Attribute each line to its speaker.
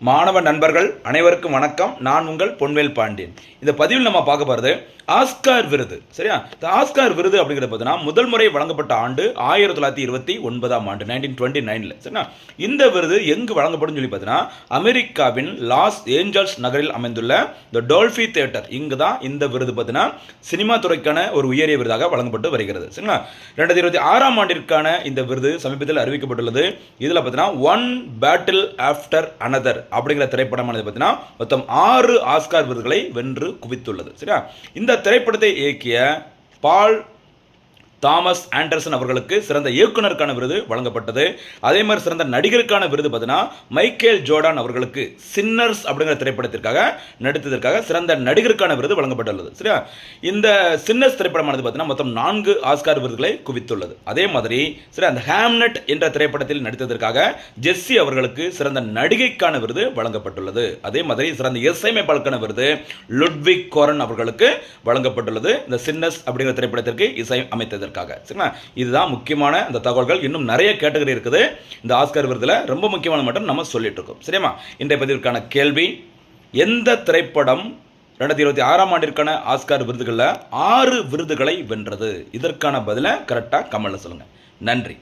Speaker 1: மாணவ நண்பர்கள் அனைவருக்கும் வணக்கம். நான் உங்கள் பொன்வேல் பாண்டியன். இந்த பதிவில் நம்ம பார்க்க போகிறது ஆஸ்கார் விருது. சரியா? இந்த ஆஸ்கார் விருது அப்படிங்கிறது பார்த்தீங்கன்னா முதல் முறை வழங்கப்பட்ட ஆண்டு 1929ஆம் ஆண்டு 1929. சரியா? இந்த விருது எங்கு வழங்கப்படும் சொல்லி பார்த்தீங்கன்னா அமெரிக்காவின் லாஸ் ஏஞ்சல்ஸ் நகரில் அமைந்துள்ள த டோல்பி தியேட்டர். இங்கு தான் இந்த விருது பார்த்தீங்கன்னா சினிமா துறைக்கான ஒரு உயரிய விருதாக வழங்கப்பட்டு வருகிறது. சரிங்களா? 2026ஆம் ஆண்டிற்கான இந்த விருது சமீபத்தில் அறிவிக்கப்பட்டுள்ளது. இதில் பார்த்தீங்கன்னா ஒன் பேட்டில் ஆஃப்டர் அனதர் அப்படிங்கிற திரைப்படமானது பார்த்தீங்கன்னா மொத்தம் 6 ஆஸ்கார் விருதுகளை வென்று குவித்துள்ளது. சரியா? இந்த திரைப்படத்தை இயக்கிய பால் தாமஸ் ஆண்டர்சன் அவர்களுக்கு சிறந்த இயக்குனருக்கான விருது வழங்கப்பட்டது. அதே மாதிரி சிறந்த நடிகருக்கான விருது பார்த்தீங்கன்னா மைக்கேல் ஜோர்டான் அவர்களுக்கு சின்னர்ஸ் அப்படிங்கிற திரைப்படத்திற்காக நடித்ததற்காக சிறந்த நடிகருக்கான விருது வழங்கப்பட்டுள்ளது. சரியா? இந்த சின்னர்ஸ் திரைப்படமானது பார்த்தீங்கன்னா மொத்தம் 4 ஆஸ்கார் விருதுகளை குவித்துள்ளது. அதே மாதிரி சரி, அந்த ஹேம்னட் என்ற திரைப்படத்தில் நடித்ததற்காக ஜெஸ்ஸி அவர்களுக்கு சிறந்த நடிகைக்கான விருது வழங்கப்பட்டுள்ளது. அதே மாதிரி சிறந்த இசையமைப்பாளருக்கான விருது லுட்விக் கோரன் அவர்களுக்கு வழங்கப்பட்டுள்ளது. இந்த சின்னர்ஸ் அப்படிங்கிற திரைப்படத்திற்கு இசை அமைத்தது. இதுதான் முக்கியமான இந்த தகவல்கள். இன்னும் நிறைய கேட்டகரி இருக்குது இந்த ஆஸ்கார் விருதுல. ரொம்ப முக்கியமான மட்டும் நம்ம சொல்லிட்டு இருக்கோம். சரியா? இன்றைய பதிவிற்கான கேள்வி, எந்த திரைப்படம் 2026ஆம் ஆண்டிற்கான ஆஸ்கார் விருதுகளில் 6 விருதுகளை வென்றது? இதற்கான பதிலை கரெக்டாக கமெண்ட்ல சொல்லுங்க. நன்றி.